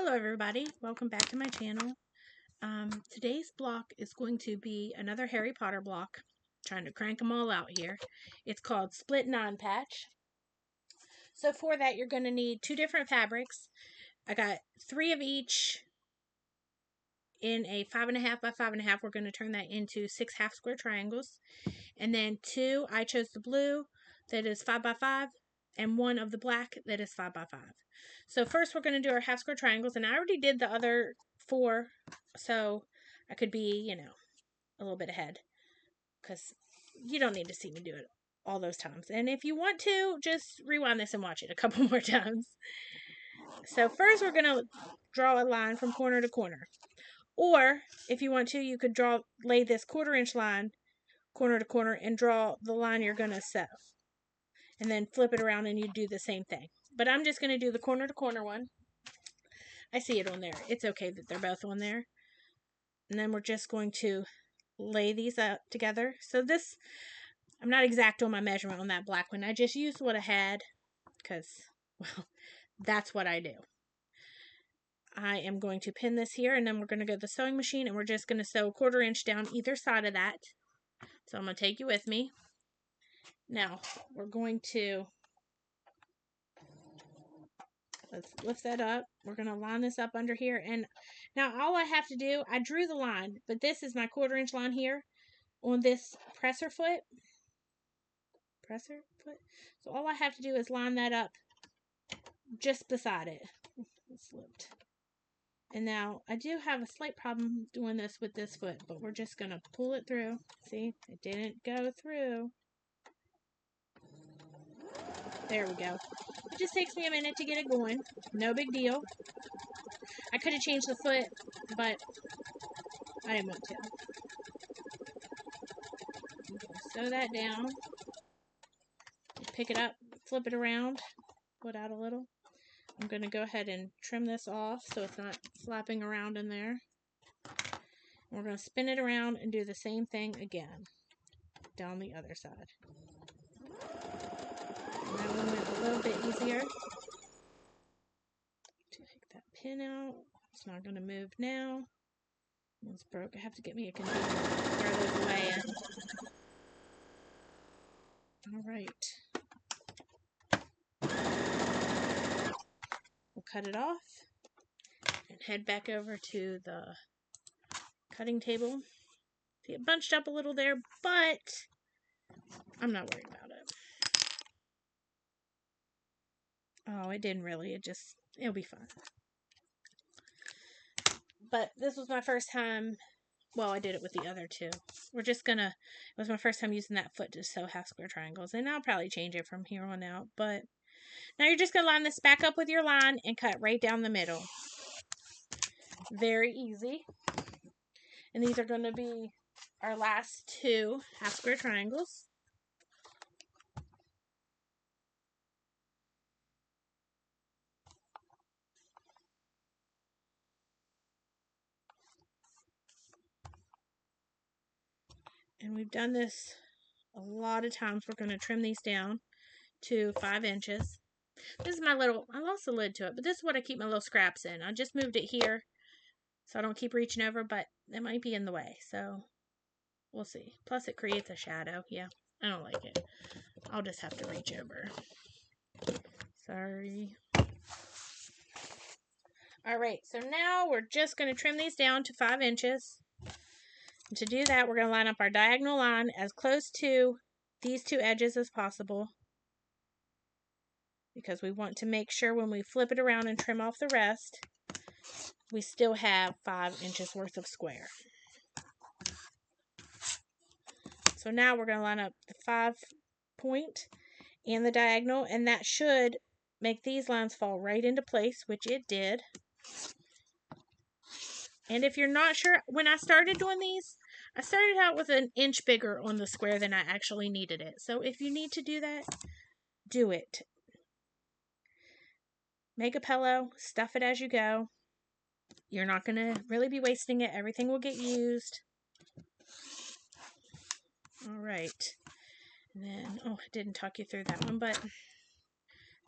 Hello everybody, welcome back to my channel. Today's block is going to be another Harry Potter block. Trying to crank them all out here. It's called Split Non-Patch. So for that you're going to need two different fabrics. I got 3 of each in a 5.5 by 5.5. We're going to turn that into 6 half square triangles. And then 2, I chose the blue that is 5 by 5. And 1 of the black that is 5 by 5. So first we're going to do our half square triangles, and I already did the other 4, so I could be, a little bit ahead, because you don't need to see me do it all those times. And if you want to, just rewind this and watch it a couple more times. So first we're going to draw a line from corner to corner. Or, if you want to, you could lay this 1/4 inch line corner to corner and draw the line you're going to sew. And then flip it around and you do the same thing. But I'm just going to do the corner to corner one. I see it on there. It's okay that they're both on there. And then we're just going to lay these up together. So this, I'm not exact on my measurement on that black one. I just used what I had because, well, that's what I do. I am going to pin this here, and then we're going to go to the sewing machine, and we're just going to sew 1/4 inch down either side of that. So I'm going to take you with me. Now, we're going to, let's lift that up. We're going to line this up under here. And now all I have to do, I drew the line, but this is my 1/4 inch line here on this presser foot. So all I have to do is line that up just beside it. It slipped. And now I do have a slight problem doing this with this foot, but we're just going to pull it through. See, it didn't go through. There we go. It just takes me a minute to get it going. No big deal. I could have changed the foot, but I didn't want to. Sew that down. Pick it up, flip it around, put out a little. I'm going to go ahead and trim this off so it's not flapping around in there. We're going to spin it around and do the same thing again down the other side. That one went a little bit easier. Take that pin out. It's not going to move now. It's broke. I have to get me a container to throw those away in. Alright. We'll cut it off and head back over to the cutting table. See, it bunched up a little there, but I'm not worried about it. Oh, it didn't really. It'll be fine. But this was my first time. Well, I did it with the other two. It was my first time using that foot to sew half square triangles. And I'll probably change it from here on out. But now you're just going to line this back up with your line and cut right down the middle. Very easy. And these are going to be our last 2 half square triangles. And we've done this a lot of times. We're going to trim these down to 5 inches. This is my little, I lost the lid to it, but this is what I keep my little scraps in. I just moved it here so I don't keep reaching over, but it might be in the way, so we'll see. Plus it creates a shadow. Yeah, I don't like it. I'll just have to reach over. Sorry. Alright, so now we're just going to trim these down to 5 inches. And to do that, we're going to line up our diagonal line as close to these 2 edges as possible, because we want to make sure when we flip it around and trim off the rest, we still have 5 inches worth of square. So now we're going to line up the 5 point and the diagonal, and that should make these lines fall right into place, which it did. And if you're not sure, when I started doing these, I started out with 1 inch bigger on the square than I actually needed it. So if you need to do that, do it. Make a pillow, stuff it as you go. You're not going to really be wasting it. Everything will get used. Alright. And then, I didn't talk you through that one, but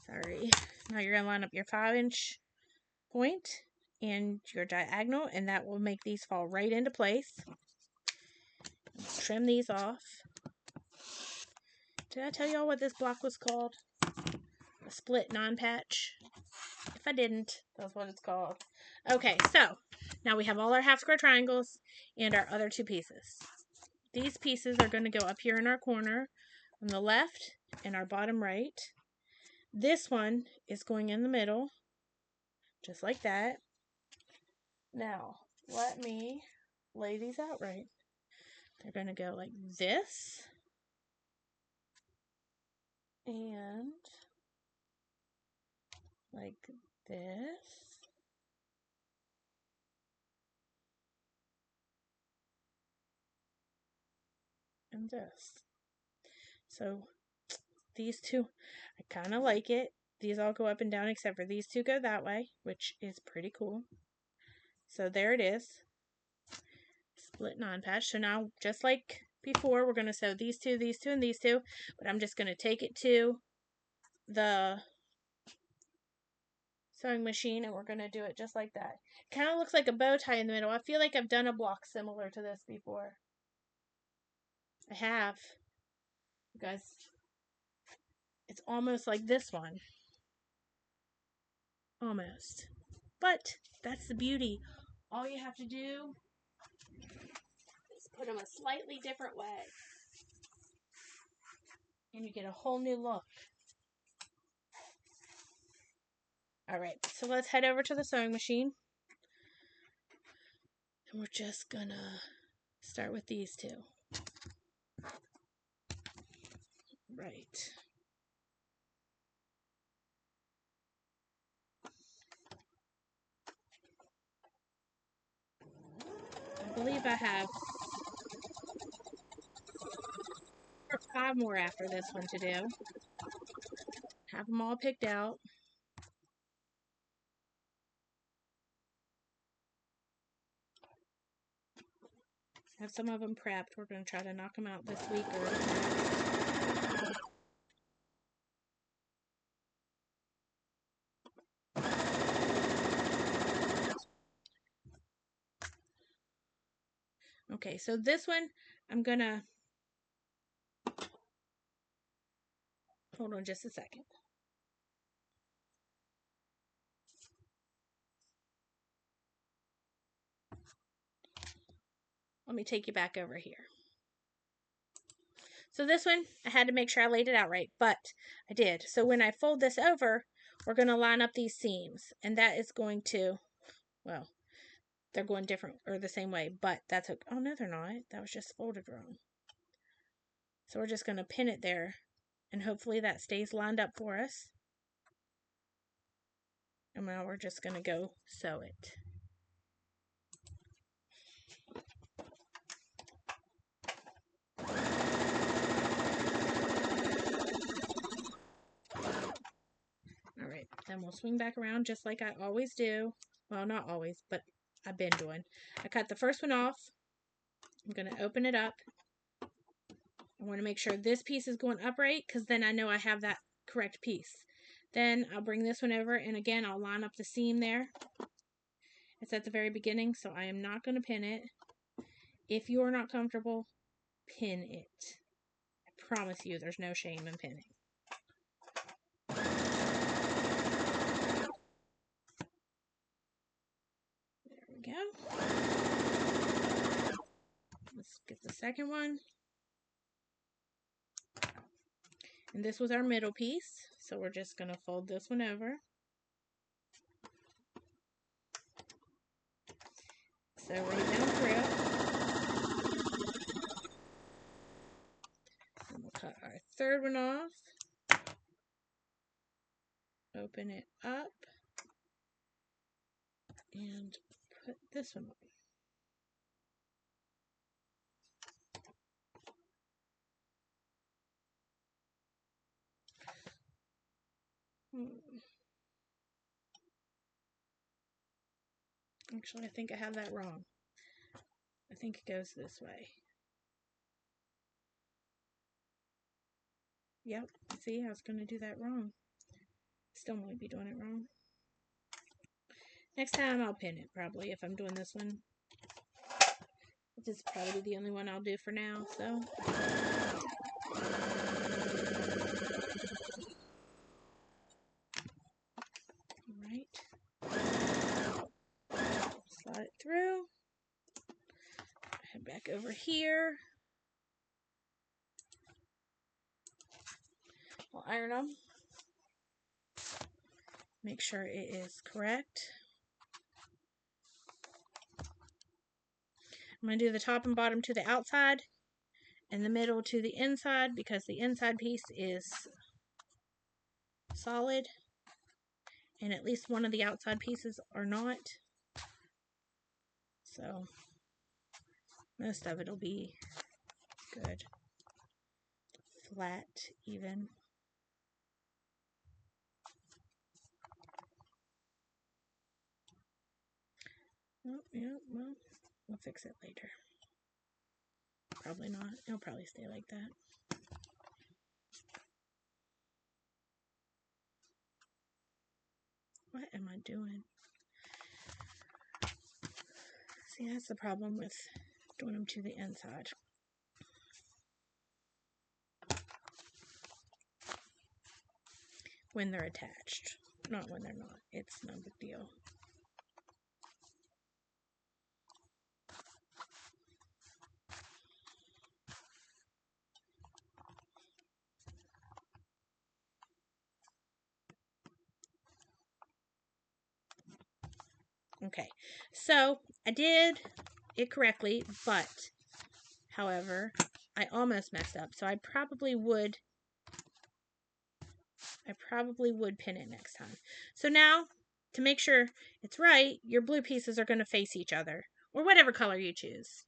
sorry. Now you're going to line up your 5 inch point and your diagonal, and that will make these fall right into place. Trim these off. Did I tell y'all what this block was called? A split non-patch? If I didn't, that's what it's called. Okay, so now we have all our half square triangles and our other two pieces. These pieces are going to go up here in our corner on the left and our bottom right. This one is going in the middle, just like that. Now, let me lay these out right. They're going to go like this. And like this. And this. So these two, I kind of like it. These all go up and down except for these two go that way, which is pretty cool. So there it is. Split non-patch. So now, just like before, we're going to sew these two, and these two. But I'm just going to take it to the sewing machine and we're going to do it just like that. Kind of looks like a bow tie in the middle. I feel like I've done a block similar to this before. I have. You guys, it's almost like this one. Almost. But that's the beauty. All you have to do is put them a slightly different way. And you get a whole new look. Alright, so let's head over to the sewing machine. And we're just gonna start with these two. Right. I believe I have 5 more after this one to do. Have them all picked out. Have some of them prepped. We're going to try to knock them out this week or okay, so this one, I'm going to hold on just a second. Let me take you back over here. So this one, I had to make sure I laid it out right, but I did. So when I fold this over, we're going to line up these seams, and that is going to, well, they're going different or the same way, but that's okay. Oh, no, they're not. That was just folded wrong. So we're just going to pin it there, and hopefully that stays lined up for us. And now we're just going to go sew it. Alright, then we'll swing back around just like I always do. Well, not always, but I've been doing. I cut the first one off. I'm going to open it up. I want to make sure this piece is going upright because then I know I have that correct piece. Then I'll bring this one over and again I'll line up the seam there. It's at the very beginning, so I am not going to pin it. If you are not comfortable, pin it. I promise you there's no shame in pinning. There we go. Let's get the second one. And this was our middle piece, so we're just going to fold this one over. So right down through. And we'll cut our third one off. Open it up. And put this one on. Actually, I think I have that wrong. I think it goes this way. Yep, see, I was going to do that wrong. Still might be doing it wrong. Next time I'll pin it, probably, if I'm doing this one. This is probably the only one I'll do for now, so. Alright. Slide it through. Head back over here. I'll iron them. Make sure it is correct. I'm going to do the top and bottom to the outside and the middle to the inside because the inside piece is solid and at least one of the outside pieces are not. So most of it will be good. Flat, even. Oh, yeah, well, we'll fix it later. Probably not. It'll probably stay like that. What am I doing? See, that's the problem with doing them to the inside. When they're attached. Not when they're not. It's no big deal. Okay, so I did it correctly, but however, I almost messed up. So I probably would pin it next time. So now, to make sure it's right, your blue pieces are going to face each other, or whatever color you choose.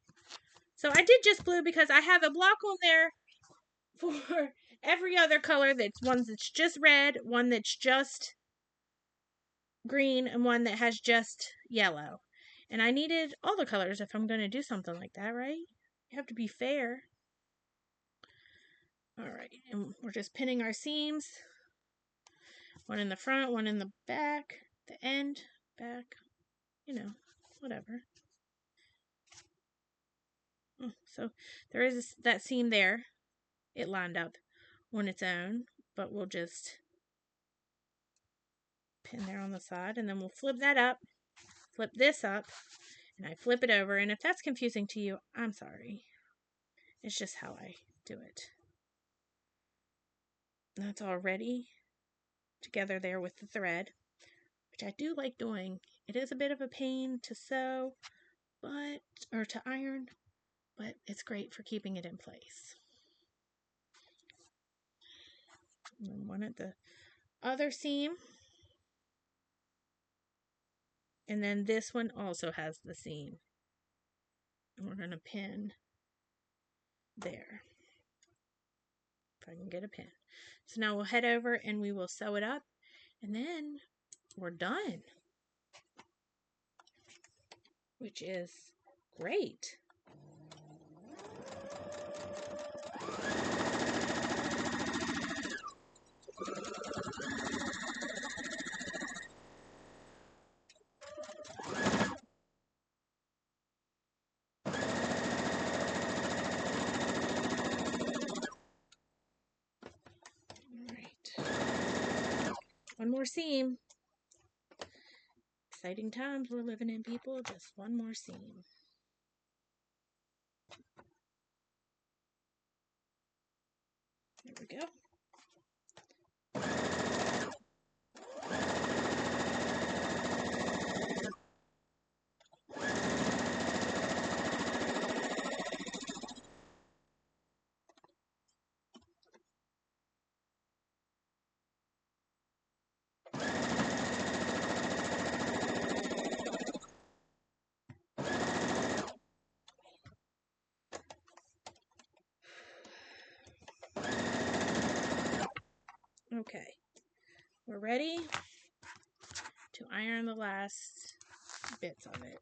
So I did just blue because I have a block on there for every other color. That's one that's just red, one that's just green, and one that has just yellow. And I needed all the colors if I'm going to do something like that, right? You have to be fair. Alright, and we're just pinning our seams. One in the front, one in the back, the end, back, you know, whatever. So there is that seam there. It lined up on its own, but we'll just pin there on the side, and then we'll flip that up, flip this up, and I flip it over. And if that's confusing to you, I'm sorry. It's just how I do it. And that's all ready together there with the thread, which I do like doing. It is a bit of a pain to sew, or to iron, but it's great for keeping it in place. And then one at the other seam. And then this one also has the seam. And we're going to pin there. If I can get a pin. So now we'll head over and we will sew it up. And then we're done. Which is great. One more seam. Exciting times we're living in, people. Just one more seam. There we go. Okay, we're ready to iron the last bits of it.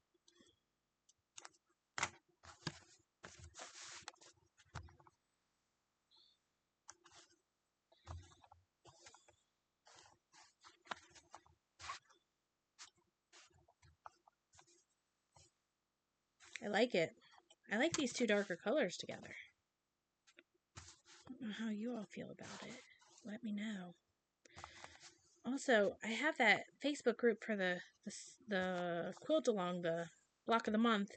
I like it. I like these two darker colors together. I don't know how you all feel about it. Let me know. Also, I have that Facebook group for the quilt along the block of the month,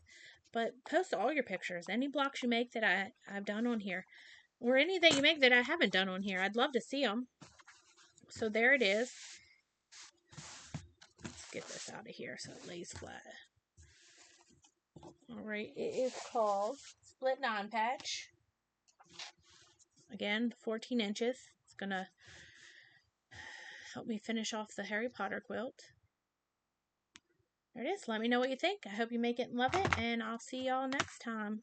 but post all your pictures. Any blocks you make that I've done on here, or any that you make that I haven't done on here. I'd love to see them. So there it is. Let's get this out of here so it lays flat. Alright, it is called Split Non-Patch. Again, 14 inches. It's going to help me finish off the Harry Potter quilt. There it is. Let me know what you think. I hope you make it and love it, and I'll see y'all next time.